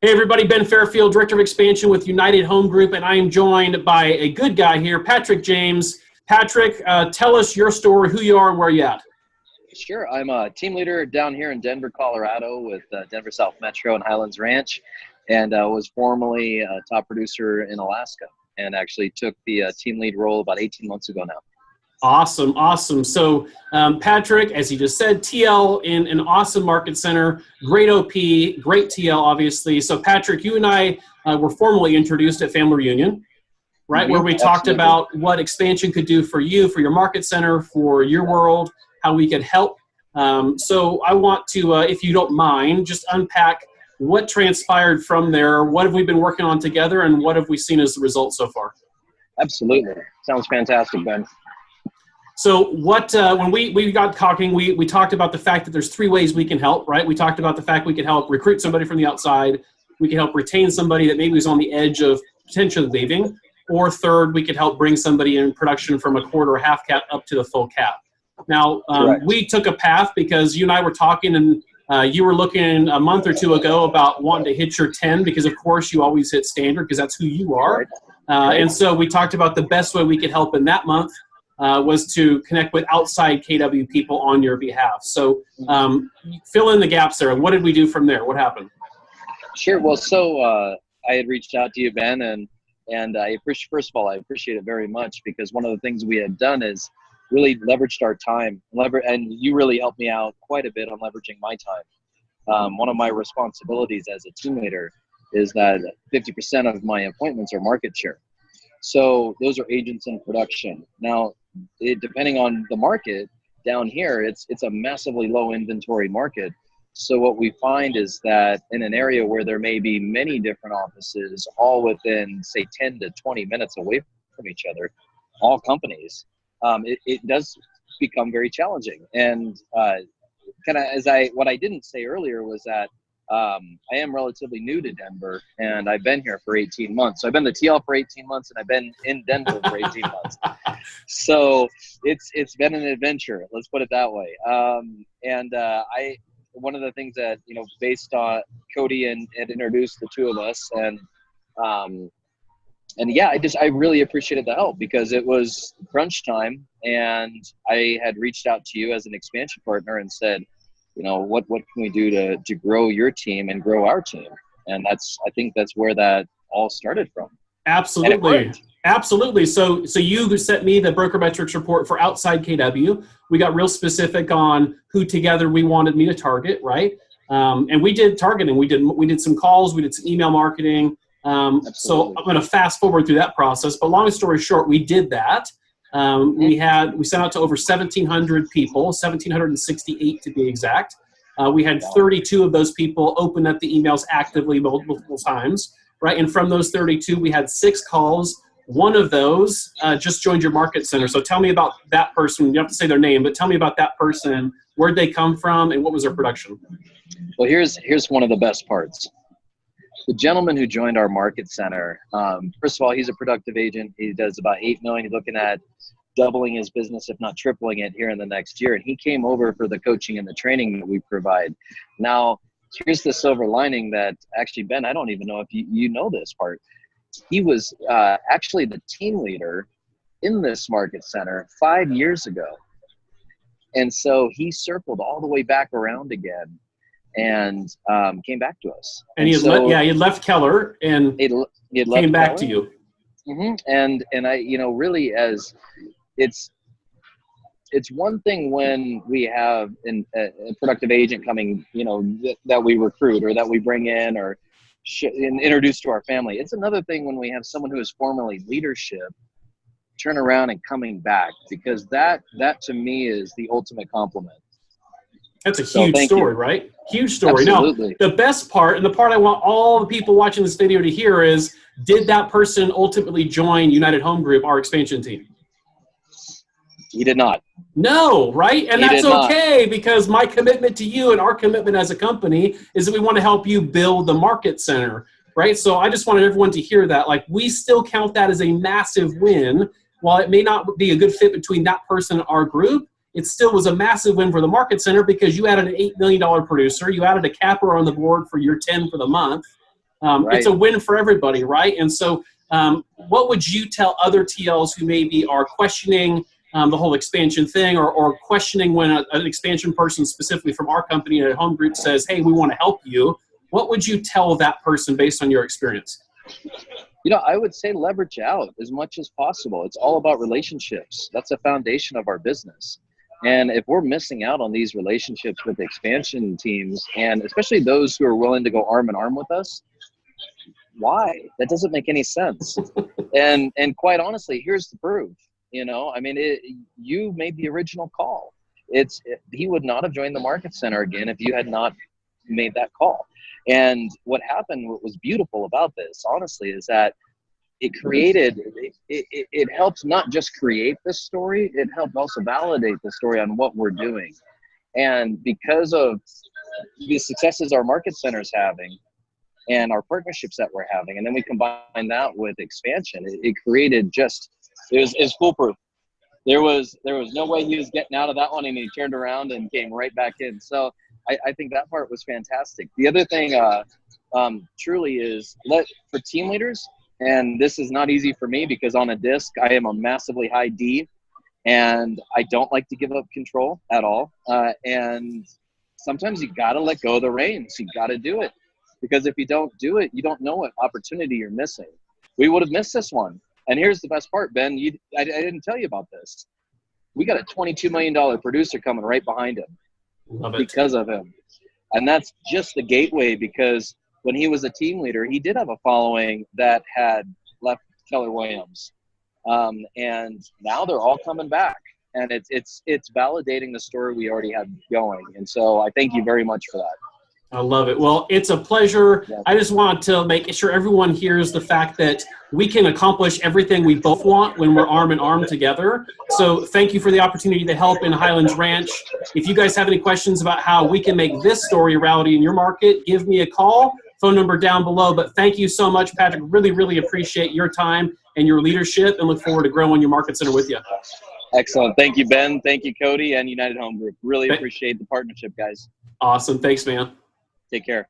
Hey everybody, Ben Fairfield, Director of Expansion with United Home Group, and I am joined by a good guy here, Patrick James. Patrick, tell us your story, who you are, and where you at. Sure. I'm a team leader down here in Denver, Colorado with Denver South Metro and Highland Ranch, and was formerly a top producer in Alaska, and actually took the team lead role about 18 months ago now. Awesome, awesome. So Patrick, as he just said, TL in an awesome market center, great OP, great TL, obviously. So Patrick, you and I were formally introduced at Family Reunion, right, where we talked about what expansion could do for you, for your market center, for your world, how we could help. So I want to, if you don't mind, just unpack what transpired from there. What have we been working on together, and what have we seen as the result so far? Absolutely. Sounds fantastic, Ben. So what, when we got talking, we talked about the fact that there's three ways we can help, right? We talked about the fact we could help recruit somebody from the outside. We can help retain somebody that maybe was on the edge of potentially leaving. Or third, we could help bring somebody in production from a quarter or half cap up to the full cap. Now, we took a path because you and I were talking, and you were looking a month or two ago about wanting to hit your 10 because, of course, you always hit standard because that's who you are. And so we talked about the best way we could help in that month was to connect with outside KW people on your behalf. So fill in the gaps there. What did we do from there? What happened? Sure. Well, so I had reached out to you, Ben, and I appreciate, first of all, I appreciate it very much because one of the things we had done is really leveraged our time, and you really helped me out quite a bit on leveraging my time. One of my responsibilities as a team leader is that 50% of my appointments are market share. So those are agents in production. Now, depending on the market down here, it's a massively low inventory market. So what we find is that in an area where there may be many different offices, all within, say, 10 to 20 minutes away from each other, all companies, it does become very challenging. And what I didn't say earlier was that I am relatively new to Denver, and I've been here for 18 months. So I've been the TL for 18 months, and I've been in Denver for 18 months. So it's been an adventure. Let's put it that way. One of the things that, based on Cody had introduced the two of us, and yeah, I really appreciated the help because it was crunch time, and I had reached out to you as an expansion partner and said, what can we do to grow your team and grow our team? And I think that's where that all started from. Absolutely. Absolutely. So you sent me the broker metrics report for outside KW. We got real specific on who together we wanted me to target, right? And we did targeting. We did some calls. We did some email marketing. So I'm going to fast forward through that process. But long story short, we did that. We sent out to over 1,700 people, 1,768 to be exact. We had 32 of those people open up the emails actively multiple times, right? And from those 32, we had 6 calls. One of those just joined your market center. So tell me about that person. You don't have to say their name, but tell me about that person. Where'd they come from, and what was their production? Well, here's one of the best parts. The gentleman who joined our market center, first of all, he's a productive agent. He does about $8 million. He's looking at doubling his business, if not tripling it here in the next year. And he came over for the coaching and the training that we provide. Now, here's the silver lining that actually, Ben, I don't even know if you know this part. He was actually the team leader in this market center 5 years ago. And so he circled all the way back around again and came back to us. And he had left Keller and he came back to you. Mm-hmm. And I, really, as it's one thing when we have a productive agent coming, that we recruit or that we bring in or introduce to our family. It's another thing when we have someone who is formerly leadership turn around and coming back, because that to me is the ultimate compliment. That's a huge story, right? Huge story. Absolutely. Now, the best part, and the part I want all the people watching this video to hear is, did that person ultimately join United Home Group, our expansion team? He did not. No, right? And that's okay, because my commitment to you and our commitment as a company is that we want to help you build the market center, right? So I just wanted everyone to hear that. Like, we still count that as a massive win. While it may not be a good fit between that person and our group, it still was a massive win for the market center because you added an $8 million producer. You added a capper on the board for your 10 for the month. It's a win for everybody, right? And so what would you tell other TLs who maybe are questioning the whole expansion thing, or questioning when an expansion person specifically from our company at Home Group says, hey, we want to help you? What would you tell that person based on your experience? I would say leverage out as much as possible. It's all about relationships. That's the foundation of our business. And if we're missing out on these relationships with expansion teams, and especially those who are willing to go arm in arm with us, why? That doesn't make any sense. And quite honestly, here's the proof. You made the original call. He would not have joined the Market Center again if you had not made that call. And what happened, what was beautiful about this, honestly, is that it helped not just create this story, it helped also validate the story on what we're doing. And because of the successes our Market Center is having and our partnerships that we're having, and then we combine that with expansion, it created it was foolproof. There was no way he was getting out of that one, and he turned around and came right back in. So I think that part was fantastic. The other thing truly is for team leaders, and this is not easy for me because on a disc, I am a massively high D, and I don't like to give up control at all. And sometimes you got to let go of the reins. You got to do it, because if you don't do it, you don't know what opportunity you're missing. We would have missed this one. And here's the best part, Ben. I didn't tell you about this. We got a $22 million producer coming right behind him. Love it. Because of him. And that's just the gateway, because when he was a team leader, he did have a following that had left Keller Williams. And now they're all coming back. And it's validating the story we already had going. And so I thank you very much for that. I love it. Well, it's a pleasure. Yeah. I just want to make sure everyone hears the fact that we can accomplish everything we both want when we're arm in arm together. So thank you for the opportunity to help in Highland Ranch. If you guys have any questions about how we can make this story a reality in your market, give me a call. Phone number down below. But thank you so much, Patrick. Really, really appreciate your time and your leadership, and look forward to growing your Market Center with you. Excellent. Thank you, Ben. Thank you, Cody, and United Home Group. Really appreciate the partnership, guys. Awesome. Thanks, man. Take care.